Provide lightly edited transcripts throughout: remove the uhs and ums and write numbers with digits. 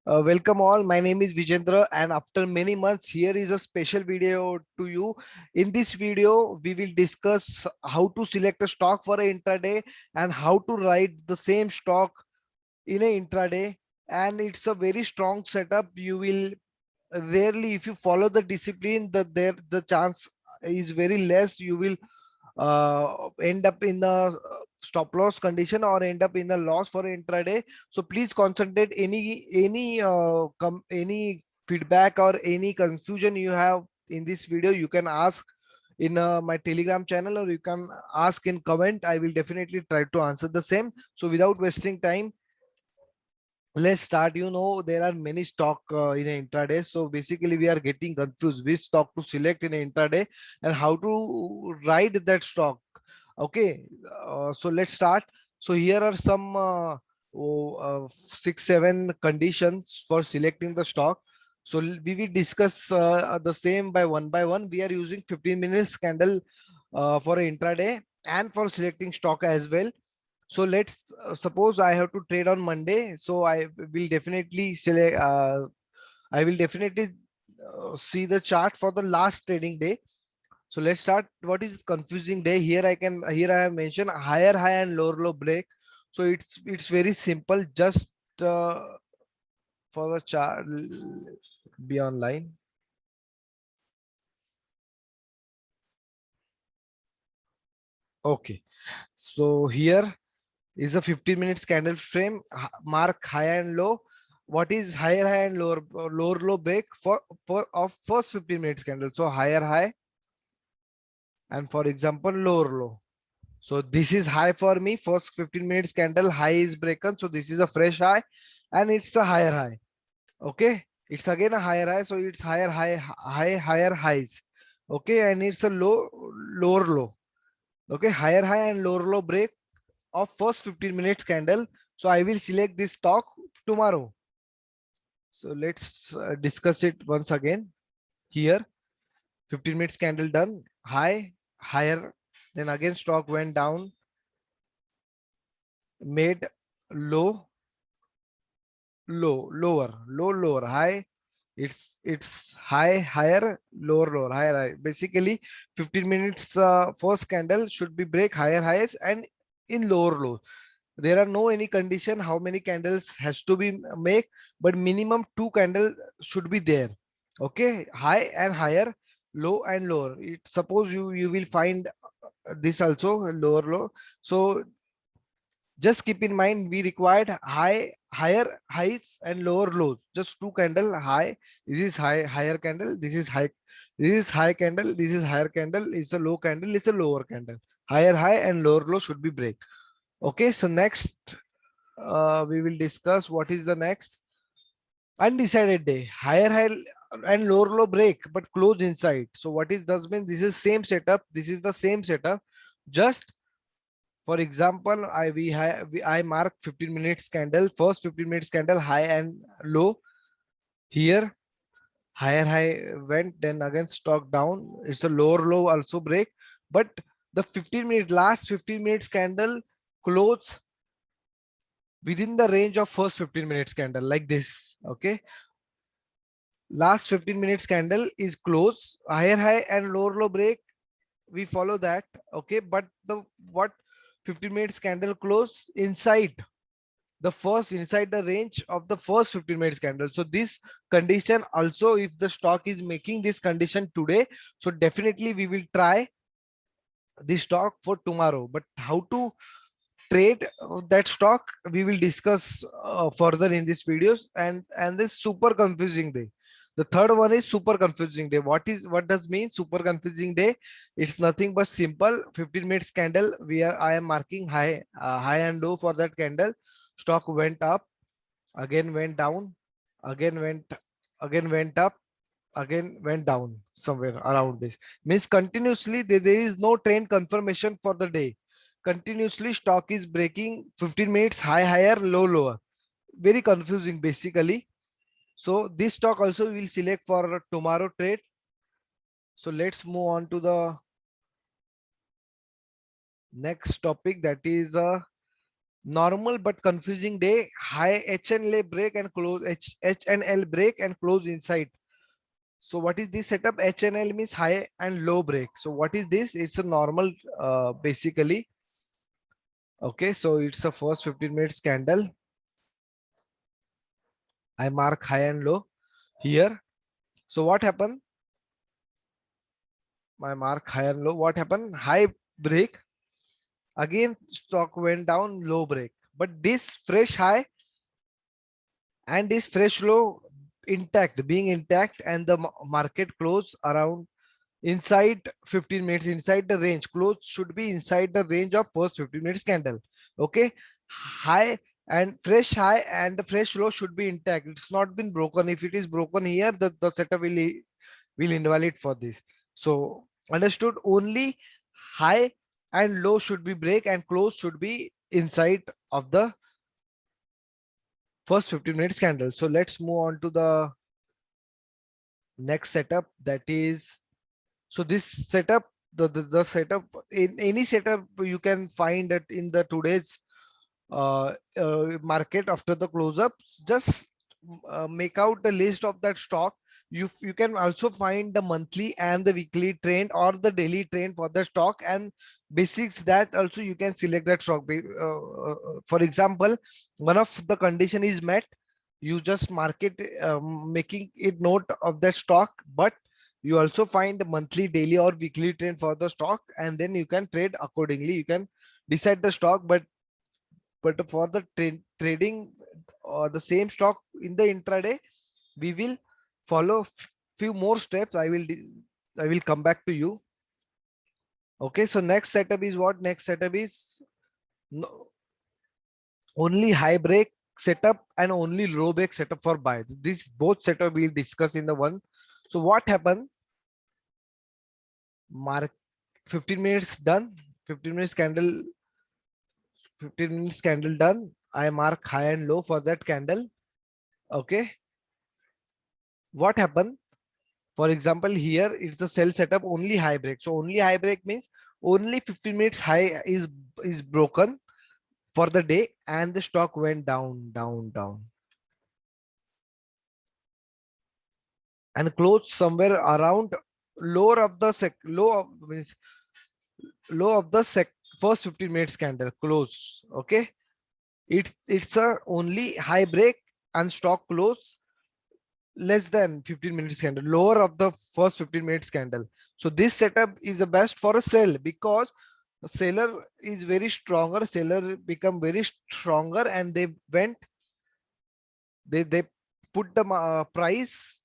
Welcome all. My name is Vijendra, and after many months, here is a special video to you. In this video, we will discuss how to select a stock for a intraday and how to write the same stock in a intraday. And it's a very strong setup. You will rarely, if you follow the discipline, the chance is very less. You will end up in the stop loss condition or end up in the loss for intraday. So please concentrate. Any feedback or any confusion you have in this video, you can ask in my telegram channel, or you can ask in comment. I will definitely try to answer the same. So without wasting time, let's start. There are many stock in an intraday, so basically we are getting confused which stock to select in an intraday and how to write that stock. Okay, so let's start. So here are some 6 7 conditions for selecting the stock. So we will discuss the same by one. We are using 15 minutes candle for an intraday and for selecting stock as well. So let's suppose I have to trade on Monday. So will definitely select. I will definitely see the chart for the last trading day. So let's start. What is confusing day here? Here I have mentioned higher high and lower low break. So it's very simple. Just for the chart, be online. Okay. So here is a 15 minutes candle frame, mark high and low. What is higher high and lower low break for of first 15 minutes candle? So higher high, and for example lower low. So this is high for me. First 15 minutes candle high is broken, so this is a fresh high and it's a higher high. Okay, it's again a higher high, so it's higher highs. Okay, and it's a lower low. Okay, higher high and lower low break of first 15 minutes candle. So I will select this stock tomorrow. So let's discuss it once again. Here 15 minutes candle done, high, higher, then again stock went down, made low, lower, high. It's high, higher, lower, higher, high. Basically 15 minutes first candle should be break higher highs and in lower lows. There are no any condition how many candles has to be make, but minimum 2 candles should be there. Okay, high and higher, low and lower. Suppose you will find this also lower low. So just keep in mind we required higher highs and lower lows. Just 2 candle high. This is higher candle. This is high. This is high candle. This is higher candle. It's a low candle. It's a lower candle. Higher high and lower low should be break. Okay, so next we will discuss what is the next. Undecided day, higher high and lower low break but close inside. So what is does mean? This is same setup. This is the same setup. Just for example, I mark 15 minutes candle, first 15 minutes candle high and low. Here higher high went, then again stock down. It's a lower low also break, but the 15 minute last 15 minutes candle close within the range of first 15 minutes candle like this. Okay, last 15 minutes candle is close, higher high and lower low break, we follow that. Okay, but the what 15 minutes candle close inside inside the range of the first 15 minutes candle. So this condition also, if the stock is making this condition today, so definitely we will try this stock for tomorrow. But how to trade that stock, we will discuss further in this videos. And this super confusing day, the third one is super confusing day. What does mean super confusing day? It's nothing but simple. 15 minutes candle, I am marking high and low for that candle. Stock went up, again went down, again went up, again went down. Somewhere around this means continuously there is no trend confirmation for the day. Continuously stock is breaking 15 minutes high, higher, low, lower. Very confusing basically. So this stock also we will select for tomorrow trade. So let's move on to the next topic, that is Normal but confusing day. High H and L break and close, H and L break and close inside. So what is this setup? H and L means high and low break. So what is this? It's a normal, basically. Okay, so it's a first 15 minutes candle. I mark high and low here. So what happened? My mark high and low. What happened? High break. Again, stock went down, low break. But this fresh high and this fresh low intact, being intact, and the market close around inside 15 minutes, inside the range. Close should be inside the range of first 15 minutes candle. Okay, high and fresh high and the fresh low should be intact. It's not been broken. If it is broken here, the setup will invalid for this. So understood, only high and low should be break and close should be inside of the first 15 minutes candle. So let's move on to the next setup, that is, so this setup, the setup, in any setup you can find that in the today's market after the close up. Just make out the list of that stock. You can also find the monthly and the weekly trend or the daily trend for the stock, and basics that also you can select that stock. For example, one of the condition is met, you just market, making it note of that stock, but you also find the monthly, daily or weekly trend for the stock, and then you can trade accordingly. You can decide the stock, but for the trading or the same stock in the intraday, we will follow few more steps. I will come back to you. Okay, so next setup is what? Next setup is no, only high break setup and only low break setup for buy. This both setup we'll discuss in the one. So what happened? Mark 15 minutes done. 15 minutes candle. 15 minutes candle done. I mark high and low for that candle. Okay. What happened? For example, here it's a sell setup, only high break. So only high break means only 15 minutes high is broken for the day, and the stock went down, down, down, and closed somewhere around lower of the low of, means low of the first 15 minutes candle close. Okay, it's a only high break and stock close less than 15 minutes candle, lower of the first 15 minutes candle. So this setup is the best for a sell, because the seller is very stronger, seller become very stronger, and they went, they put the price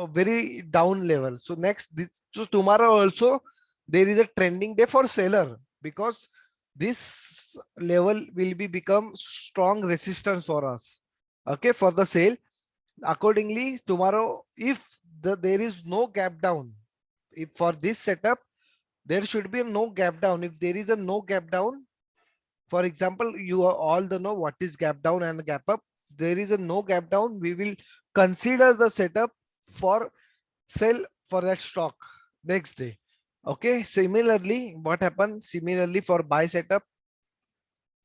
very down level. So next this, so tomorrow also there is a trending day for seller, because this level will be become strong resistance for us. Okay, for the sale. Accordingly, tomorrow, if there is no gap down, if for this setup, there should be no gap down. If there is a no gap down, for example, you all know what is gap down and gap up. There is a no gap down, we will consider the setup for sell for that stock next day. Okay, similarly, what happened? Similarly, for buy setup,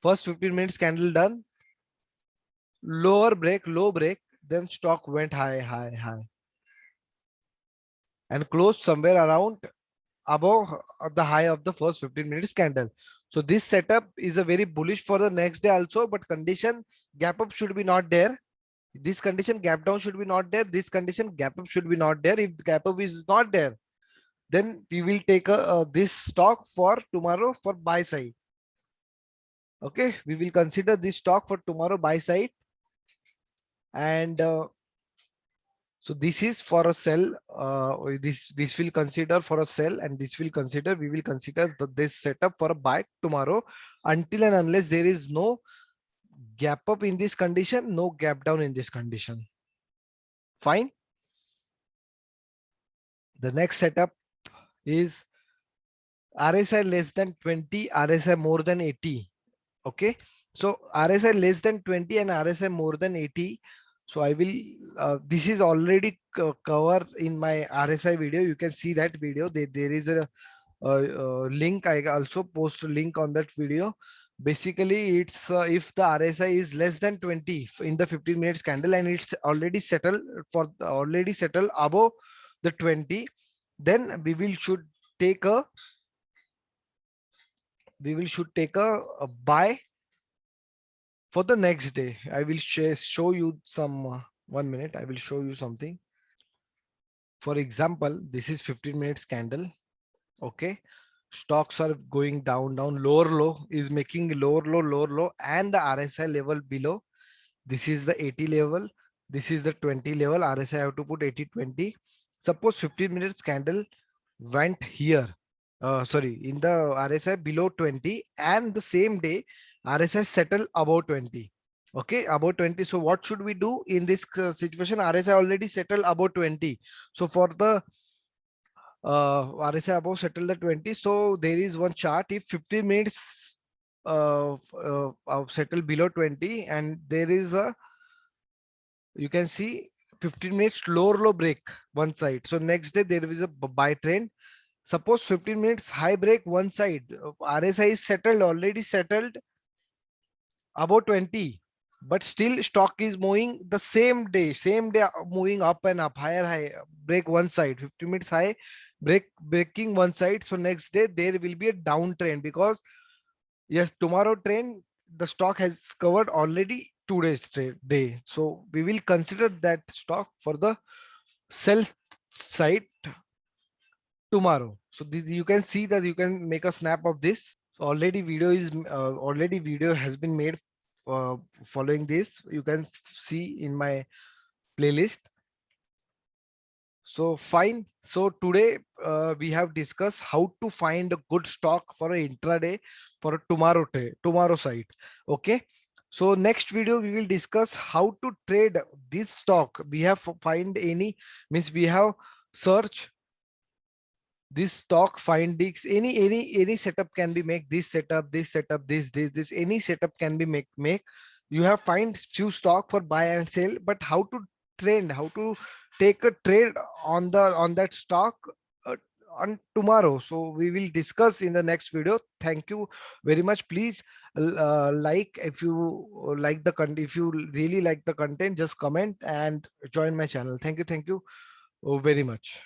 first 15 minutes candle done, lower break, low break, then stock went high, high, high, and closed somewhere around above the high of the first 15 minutes candle. So this setup is a very bullish for the next day also, but condition gap up should be not there. This condition gap down should be not there. This condition gap up should be not there. If gap up is not there, then we will take this stock for tomorrow for buy side. Okay, we will consider this stock for tomorrow buy side, and so this is for a sell. This will consider for a sell, and this will consider, we will consider this setup for a buy tomorrow, until and unless there is no gap up in this condition, no gap down in this condition. Fine. The next setup is RSI less than 20, RSI more than 80. Okay, so RSI less than 20 and RSI more than 80. So I will, this is already covered in my RSI video. You can see that video. There is a link. I also post a link on that video. Basically, it's if the RSI is less than 20 in the 15 minutes candle and it's already settled above the 20, then we will should take a buy for the next day. I will show you some 1 minute. I will show you something. For example, this is 15 minutes candle. Okay, stocks are going down, lower low is making lower low, and the RSI level below. This is the 80 level. This is the 20 level. RSI I have to put 80-20. Suppose 15 minutes candle went here. Sorry, in the RSI below 20, and the same day RSI settle above 20. Okay, above 20. So what should we do in this situation? RSI already settled above 20. So for the RSI above settled at 20. So there is one chart. If 15 minutes settle below 20, and there is a, you can see 15 minutes low break one side. So next day there is a buy trend. Suppose 15 minutes high break one side. RSI is settled, already settled above 20, but still stock is moving the same day moving up and up, higher high, break one side, 50 minutes high, breaking one side. So next day there will be a downtrend, because yes, tomorrow trend, the stock has covered already today's trade day. So we will consider that stock for the sell side tomorrow. So this, you can see that you can make a snap of this. So already video has been made following this. You can see in my playlist. So fine. So today we have discussed how to find a good stock for a intraday for a tomorrow site. Okay. So next video we will discuss how to trade this stock. We have find any, means we have search this stock findings, any setup can be make, this setup, this any setup can be make. You have find few stock for buy and sell, but how to trend, how to take a trade on that stock uh, on tomorrow. So we will discuss in the next video. Thank you very much. Please like, if you like the content, if you really like the content, just comment and join my channel. Thank you very much.